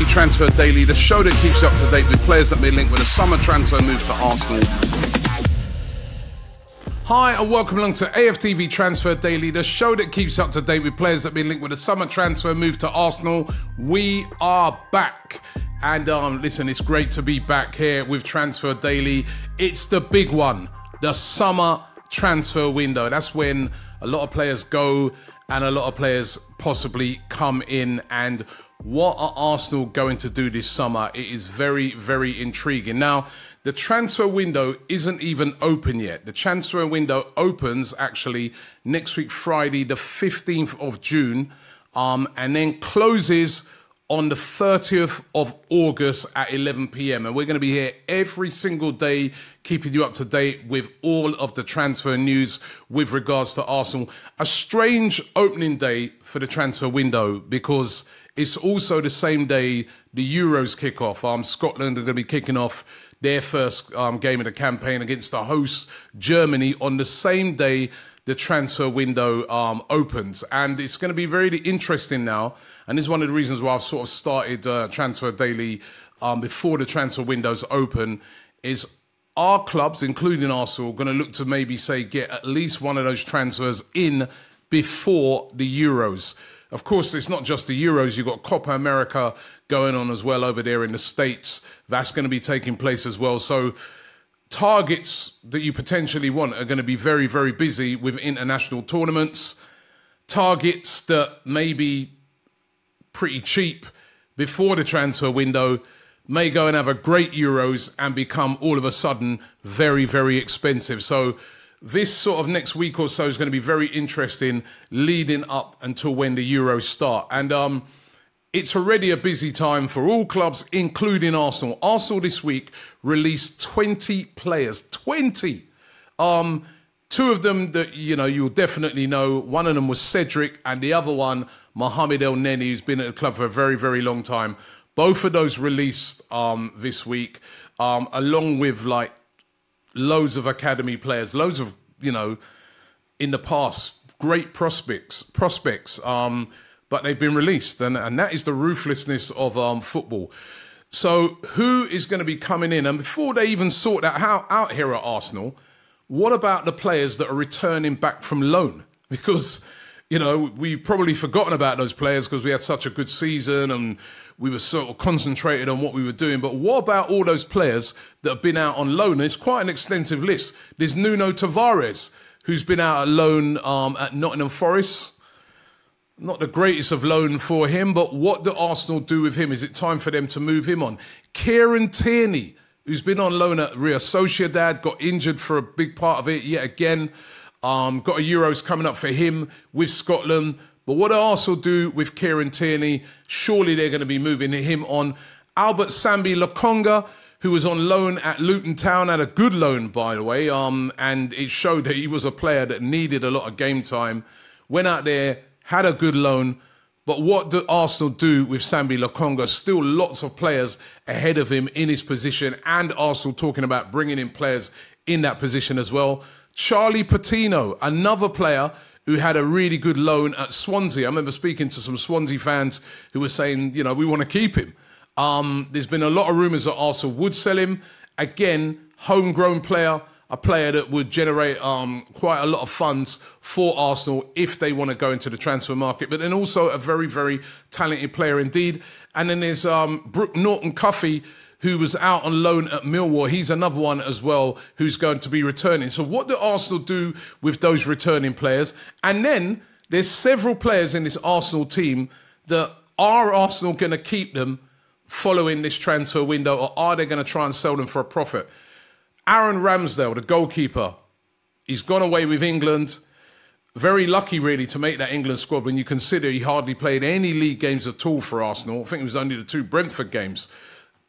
Transfer Daily, the show that keeps you up to date with players that may link with a summer transfer move to Arsenal. Hi and welcome along to AFTV Transfer Daily, the show that keeps you up to date with players that may link with a summer transfer move to Arsenal. We are back. And listen, it's great to be back here with Transfer Daily. It's the big one, the summer transfer window. That's when a lot of players go and a lot of players possibly come in. And what are Arsenal going to do this summer? It is very, very intriguing. Now, the transfer window isn't even open yet. The transfer window opens actually next week, Friday, the 15th of June, and then closes on the 30th of August at 11 p.m. And we're going to be here every single day, keeping you up to date with all of the transfer news with regards to Arsenal. A strange opening day for the transfer window because it's also the same day the Euros kick off. Scotland are going to be kicking off their first game of the campaign against the host Germany on the same day the transfer window opens. And it's going to be very interesting now. And this is one of the reasons why I've sort of started Transfer Daily before the transfer windows open, is our clubs, including Arsenal, going to look to maybe say get at least one of those transfers in before the Euros. Of course, it's not just the Euros. You've got Copa America going on as well over there in the States. That's going to be taking place as well. So targets that you potentially want are going to be very, very busy with international tournaments. Targets that may be pretty cheap before the transfer window may go and have a great Euros and become all of a sudden very, very expensive. So this sort of next week or so is going to be very interesting leading up until when the Euros start. And it's already a busy time for all clubs, including Arsenal. Arsenal this week released 20 players. 20! Two of them that, you know, you'll definitely know. One of them was Cedric and the other one, Mohamed El Neni, who's been at the club for a very, very long time. Both of those released this week, along with like loads of academy players, loads of, you know, in the past, great prospects, but they've been released. And that is the ruthlessness of football. So who is going to be coming in? And before they even sort that out here at Arsenal, what about the players that are returning back from loan? Because, you know, we've probably forgotten about those players because we had such a good season and we were sort of concentrated on what we were doing. But what about all those players that have been out on loan? And it's quite an extensive list. There's Nuno Tavares, who's been out on loan at Nottingham Forest. Not the greatest of loan for him, but what do Arsenal do with him? Is it time for them to move him on? Kieran Tierney, who's been on loan at Real Sociedad, got injured for a big part of it yet again. Got a Euros coming up for him with Scotland. But what do Arsenal do with Kieran Tierney? Surely they're going to be moving him on. Albert Sambi Lokonga, who was on loan at Luton Town, had a good loan, by the way, and it showed that he was a player that needed a lot of game time. Went out there, had a good loan. But what do Arsenal do with Sambi Lokonga? Still lots of players ahead of him in his position, and Arsenal talking about bringing in players in that position as well. Charlie Patino, another player who had a really good loan at Swansea. I remember speaking to some Swansea fans who were saying, you know, we want to keep him. There's been a lot of rumours that Arsenal would sell him. Again, homegrown player, a player that would generate quite a lot of funds for Arsenal if they want to go into the transfer market. But then also a very, very talented player indeed. And then there's Brooke Norton-Cuffy, who was out on loan at Millwall. He's another one as well who's going to be returning. So what do Arsenal do with those returning players? And then there's several players in this Arsenal team that are Arsenal going to keep them following this transfer window, or are they going to try and sell them for a profit? Aaron Ramsdale, the goalkeeper, he's gone away with England. Very lucky, really, to make that England squad when you consider he hardly played any league games at all for Arsenal. I think it was only the 2 Brentford games.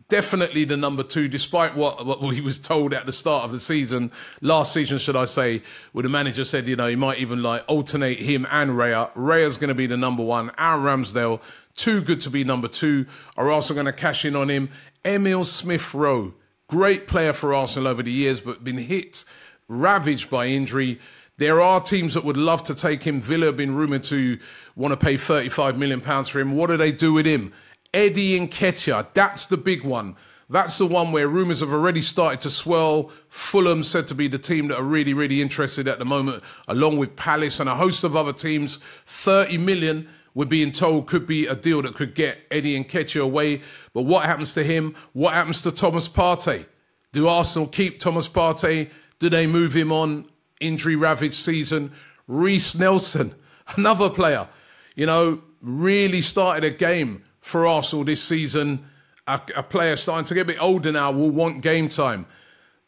Definitely the number 2, despite what he was told at the start of the season, last season, should I say, where the manager said, you know, he might even like alternate him and Raya. Raya's going to be the number 1. Aaron Ramsdale, too good to be number 2, are also going to cash in on him. Emile Smith-Rowe, great player for Arsenal over the years, but been hit, ravaged by injury. There are teams that would love to take him. Villa have been rumoured to want to pay £35 million for him. What do they do with him? Eddie Nketiah, that's the big one. That's the one where rumours have already started to swirl. Fulham said to be the team that are really, really interested at the moment, along with Palace and a host of other teams. 30 million, we're being told, could be a deal that could get Eddie Nketiah away. But what happens to him? What happens to Thomas Partey? Do Arsenal keep Thomas Partey? Do they move him on? Injury-ravaged season. Reece Nelson, another player, you know, really started a game for Arsenal this season. A player starting to get a bit older now will want game time.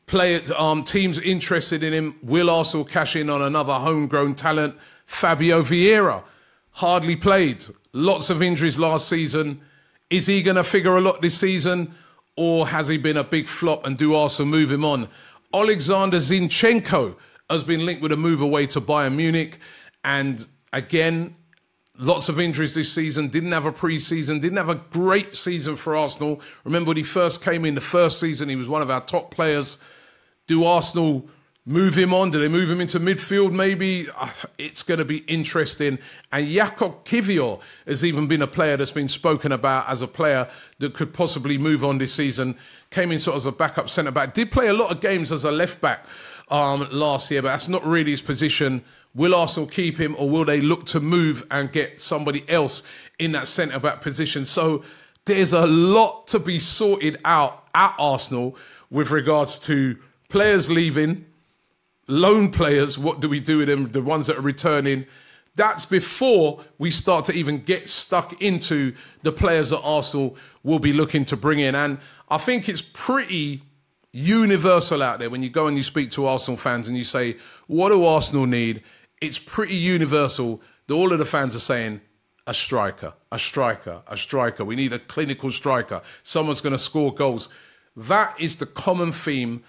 Teams interested in him. Will Arsenal cash in on another homegrown talent? Fabio Vieira, hardly played. Lots of injuries last season. Is he going to figure a lot this season? Or has he been a big flop and do Arsenal move him on? Alexander Zinchenko has been linked with a move away to Bayern Munich. And again, lots of injuries this season. Didn't have a pre-season. Didn't have a great season for Arsenal. Remember when he first came in the first season, he was one of our top players. Do Arsenal move him on? Do they move him into midfield maybe? It's going to be interesting. And Jakub Kiwior has even been a player that's been spoken about as a player that could possibly move on this season. Came in sort of as a backup centre-back. Did play a lot of games as a left-back last year, but that's not really his position. Will Arsenal keep him, or will they look to move and get somebody else in that centre-back position? So there's a lot to be sorted out at Arsenal with regards to players leaving, loan players, what do we do with them, the ones that are returning. That's before we start to even get stuck into the players that Arsenal will be looking to bring in. And I think it's pretty universal out there when you go and you speak to Arsenal fans and you say, what do Arsenal need? It's pretty universal that all of the fans are saying, a striker, a striker, a striker. We need a clinical striker. Someone's going to score goals. That is the common theme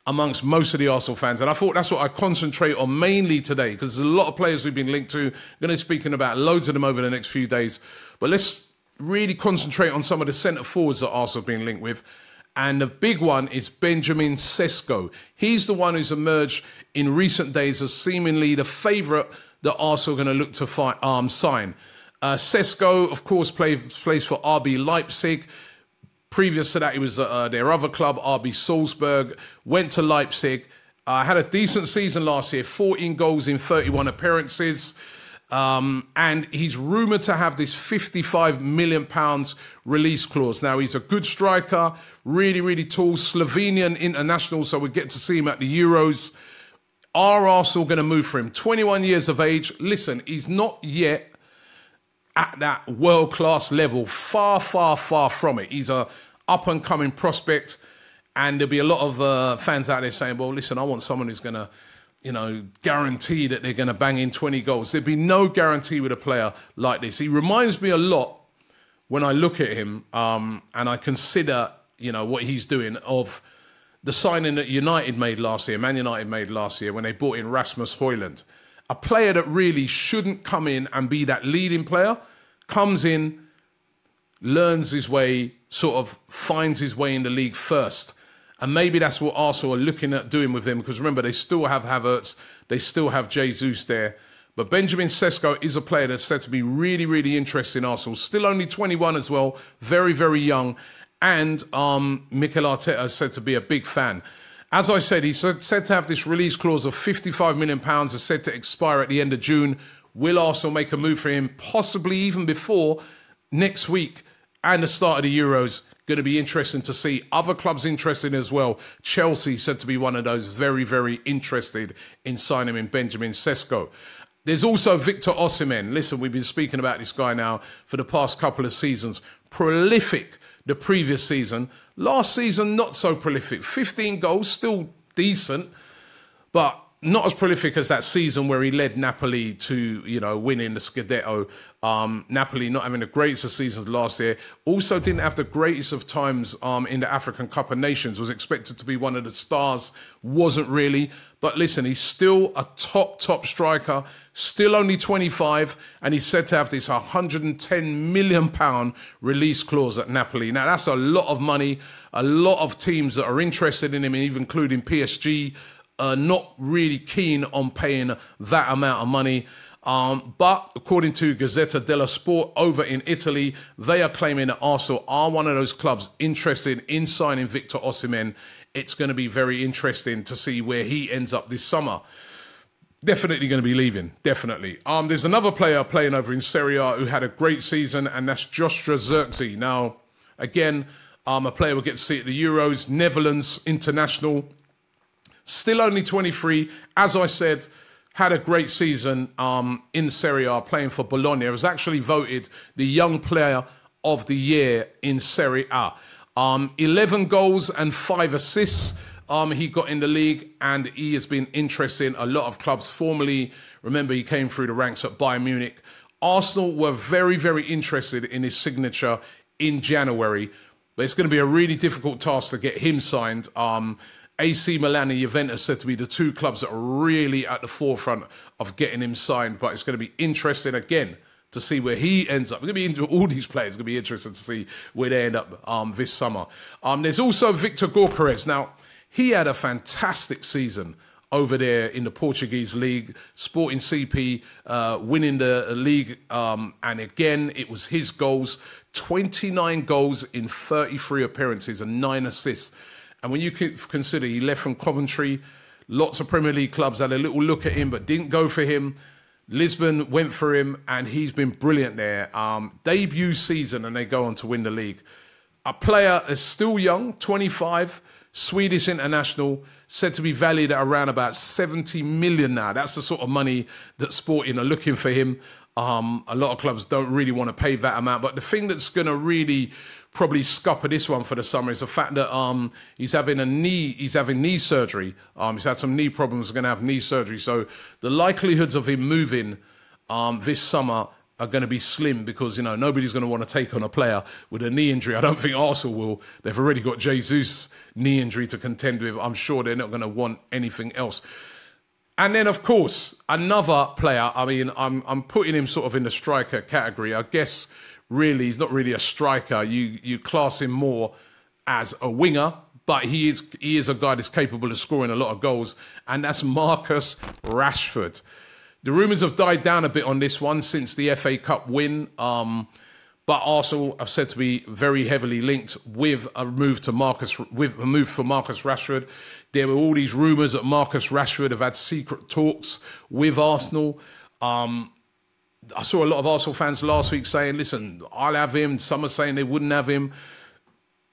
amongst most of the Arsenal fans. And I thought that's what I concentrate on mainly today, because there's a lot of players we've been linked to. I'm going to be speaking about loads of them over the next few days. But let's really concentrate on some of the centre forwards that Arsenal have been linked with. And the big one is Benjamin Sesko. He's the one who's emerged in recent days as seemingly the favourite that Arsenal are going to look to sign. Sesko, of course, plays for RB Leipzig. Previous to that, he was their other club, RB Salzburg. Went to Leipzig. Had a decent season last year, 14 goals in 31 appearances. And he's rumoured to have this £55 million release clause. Now, he's a good striker, really, really tall, Slovenian international, so we get to see him at the Euros. Are Arsenal going to move for him? 21 years of age. Listen, he's not yet at that world-class level. Far, far, far from it. He's a up-and-coming prospect, and there'll be a lot of fans out there saying, well, listen, I want someone who's going to, you know, guarantee that they're going to bang in 20 goals. There'd be no guarantee with a player like this. He reminds me a lot when I look at him and I consider, you know, what he's doing of the signing that United made last year, Man United made last year when they brought in Rasmus Højlund. A player that really shouldn't come in and be that leading player, comes in, learns his way, sort of finds his way in the league first. And maybe that's what Arsenal are looking at doing with him, because remember, they still have Havertz, they still have Jesus there. But Benjamin Sesko is a player that's said to be really, really interesting in Arsenal. Still only 21 as well, very, very young. And Mikel Arteta is said to be a big fan. As I said, he's said to have this release clause of £55 million, is said to expire at the end of June. Will Arsenal make a move for him, possibly even before next week and the start of the Euros? Going to be interesting to see. Other clubs interested as well. Chelsea said to be one of those very, very interested in signing in Benjamin Sesko. There's also Viktor Osimhen. Listen, we've been speaking about this guy now for the past couple of seasons. Prolific the previous season. Last season, not so prolific. 15 goals, still decent, but not as prolific as that season where he led Napoli to, you know, winning the Scudetto. Napoli not having the greatest of seasons last year. Also didn't have the greatest of times in the African Cup of Nations. Was expected to be one of the stars. Wasn't really. But listen, he's still a top striker. Still only 25. And he's said to have this £110 million release clause at Napoli. Now, that's a lot of money. A lot of teams that are interested in him, even including PSG, not really keen on paying that amount of money. But according to Gazzetta dello Sport over in Italy, they are claiming that Arsenal are one of those clubs interested in signing Viktor Osimhen. It's going to be very interesting to see where he ends up this summer. Definitely going to be leaving, definitely. There's another player playing over in Serie A who had a great season, and that's Joshua Zirkzee. Now, again, a player will get to see at the Euros, Netherlands international, still only 23. As I said, had a great season in Serie A, playing for Bologna. He was actually voted the young player of the year in Serie A. 11 goals and 5 assists. He got in the league, and he has been interested in a lot of clubs. Formerly, remember, he came through the ranks at Bayern Munich. Arsenal were very, very interested in his signature in January, but it's going to be a really difficult task to get him signed. AC Milan and Juventus said to be the two clubs that are really at the forefront of getting him signed, but it's going to be interesting again to see where he ends up. It's going to be into all these players. It's going to be interesting to see where they end up this summer. There's also Viktor Gyokeres. Now, he had a fantastic season over there in the Portuguese league, Sporting CP, winning the league. And again, it was his goals, 29 goals in 33 appearances and 9 assists. And when you consider he left from Coventry, lots of Premier League clubs had a little look at him but didn't go for him. Lisbon went for him, and he's been brilliant there. Debut season, and they go on to win the league. A player is still young, 25, Swedish international, said to be valued at around about 70 million now. That's the sort of money that Sporting are looking for him. A lot of clubs don't really want to pay that amount. But the thing that's going to really probably scupper this one for the summer is the fact that he's having knee surgery. He's had some knee problems, he's going to have knee surgery. So the likelihoods of him moving this summer are going to be slim, because, you know, nobody's going to want to take on a player with a knee injury. I don't think Arsenal will. They've already got Jesus' knee injury to contend with. I'm sure they're not going to want anything else. And then, of course, another player, I mean, I'm putting him sort of in the striker category. I guess, really, he's not really a striker. You class him more as a winger, but he is a guy that's capable of scoring a lot of goals, and that's Marcus Rashford. The rumours have died down a bit on this one since the FA Cup win, but Arsenal have said to be very heavily linked with a move for Marcus Rashford. There were all these rumours that Marcus Rashford have had secret talks with Arsenal. I saw a lot of Arsenal fans last week saying, listen, I'll have him. Some are saying they wouldn't have him.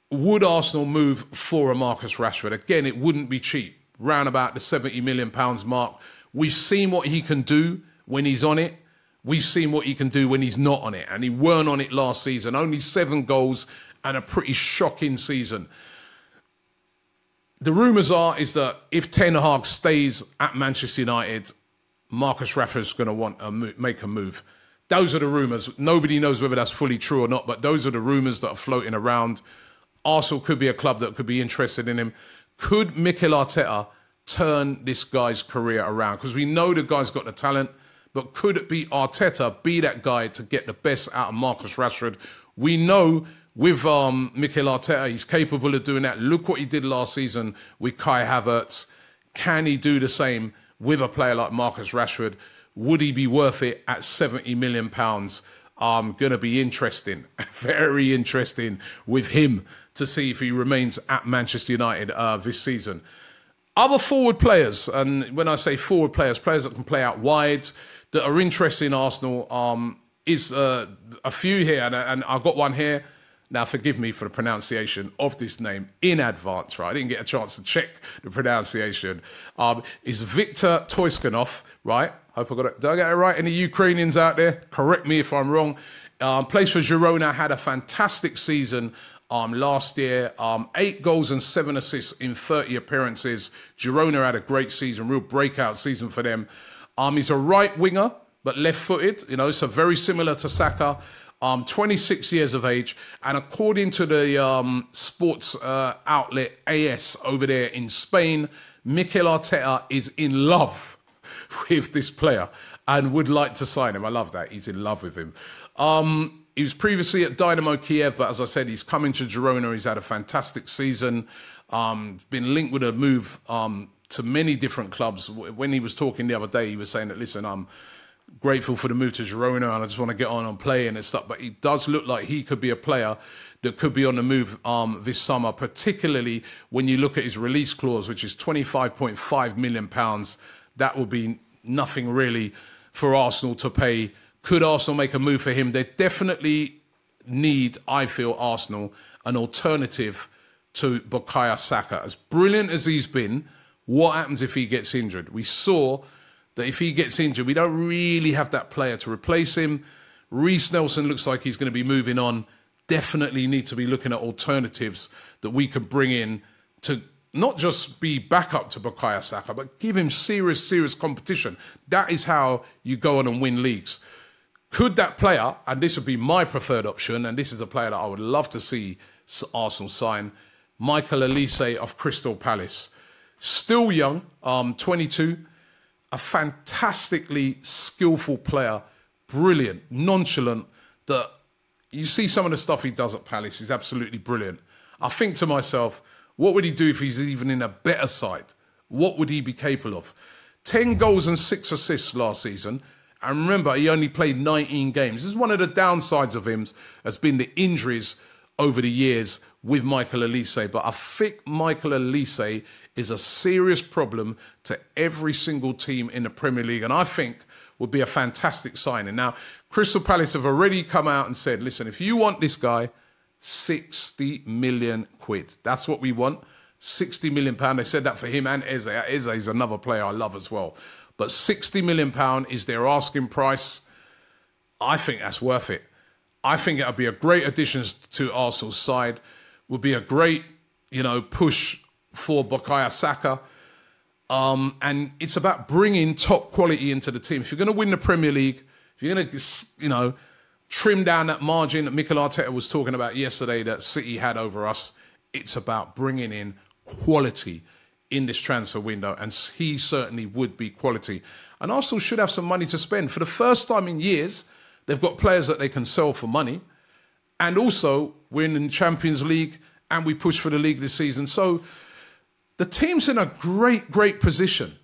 Would Arsenal move for a Marcus Rashford? Again, it wouldn't be cheap. Round about the £70 million mark. We've seen what he can do when he's on it. We've seen what he can do when he's not on it. And he weren't on it last season. Only 7 goals and a pretty shocking season. The rumours is that if Ten Hag stays at Manchester United, Marcus Rashford's going to want to make a move. Those are the rumours. Nobody knows whether that's fully true or not, but those are the rumours that are floating around. Arsenal could be a club that could be interested in him. Could Mikel Arteta turn this guy's career around? Because we know the guy's got the talent, but could it be Arteta be that guy to get the best out of Marcus Rashford? We know with Mikel Arteta, he's capable of doing that. Look what he did last season with Kai Havertz. Can he do the same with a player like Marcus Rashford? Would he be worth it at £70 million? Going to be interesting, very interesting with him to see if he remains at Manchester United this season. Other forward players, and when I say forward players, players that can play out wide, that are interested in Arsenal, is a few here, and I've got one here. Now, forgive me for the pronunciation of this name in advance, right? I didn't get a chance to check the pronunciation. Is Viktor Tsygankov, right? Hope I got it. Did I get it right? Any Ukrainians out there? Correct me if I'm wrong. Plays for Girona, had a fantastic season last year. 8 goals and 7 assists in 30 appearances. Girona had a great season, real breakout season for them. He's a right winger, but left-footed. You know, so very similar to Saka. 26 years of age, and according to the sports outlet AS over there in Spain, Mikel Arteta is in love with this player and would like to sign him. I love that. He's in love with him. He was previously at Dynamo Kiev, but as I said, he's coming to Girona. He's had a fantastic season. Been linked with a move to many different clubs. When he was talking the other day, he was saying that, listen, grateful for the move to Girona, and I just want to get on and play and stuff. But it does look like he could be a player that could be on the move this summer, particularly when you look at his release clause, which is £25.5 million. That will be nothing really for Arsenal to pay. Could Arsenal make a move for him? They definitely need, I feel, Arsenal, an alternative to Bukayo Saka. As brilliant as he's been, what happens if he gets injured? We saw that if he gets injured, we don't really have that player to replace him. Reece Nelson looks like he's going to be moving on. Definitely need to be looking at alternatives that we could bring in to not just be backup to Bukayo Saka, but give him serious competition. That is how you go on and win leagues. Could that player, and this would be my preferred option, and this is a player that I would love to see Arsenal sign, Michael Olise of Crystal Palace. Still young, 22, a fantastically skillful player, brilliant, nonchalant, that you see some of the stuff he does at Palace, he's absolutely brilliant. I think to myself, what would he do if he's even in a better side? What would he be capable of? 10 goals and 6 assists last season. And remember, he only played 19 games. This is one of the downsides of him, has been the injuries over the years with Michael Olise. But I think Michael Olise is a serious problem to every single team in the Premier League. And I think would be a fantastic signing. Now, Crystal Palace have already come out and said, listen, if you want this guy, 60 million quid. That's what we want. 60 million pound. They said that for him and Eze. Eze is another player I love as well. But 60 million pound is their asking price. I think that's worth it. I think it'll be a great addition to Arsenal's side. Would be a great, push for Bukayo Saka. And it's about bringing top quality into the team. If you're going to win the Premier League, if you're going to, trim down that margin that Mikel Arteta was talking about yesterday that City had over us, it's about bringing in quality in this transfer window, and he certainly would be quality. And Arsenal should have some money to spend. For the first time in years, they've got players that they can sell for money. And also, we're in the Champions League and we push for the league this season. So the team's in a great position.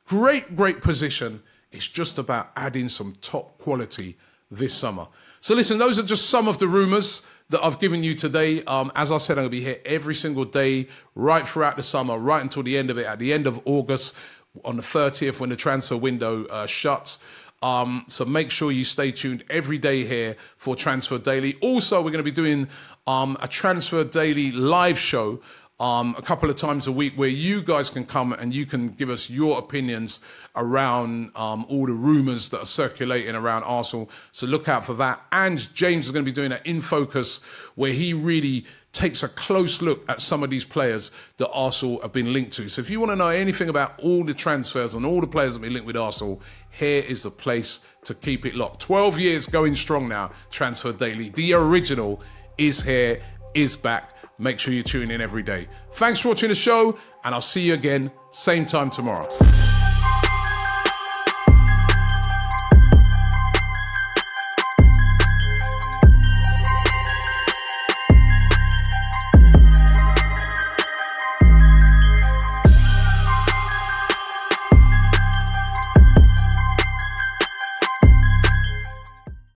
Great position. It's just about adding some top quality this summer. So listen, those are just some of the rumours that I've given you today. As I said, I'm going to be here every single day, right throughout the summer, right until the end of it, at the end of August, on the 30th, when the transfer window shuts. So make sure you stay tuned every day here for Transfer Daily. Also, we're going to be doing a Transfer Daily live show a couple of times a week where you guys can come and you can give us your opinions around all the rumours that are circulating around Arsenal. So look out for that. And James is going to be doing an In Focus where he really takes a close look at some of these players that Arsenal have been linked to. So if you want to know anything about all the transfers and all the players that have been linked with Arsenal, here is the place to keep it locked. 12 years going strong now, Transfer Daily. The original is here, is back. Make sure you tune in every day. Thanks for watching the show, and I'll see you again, same time tomorrow.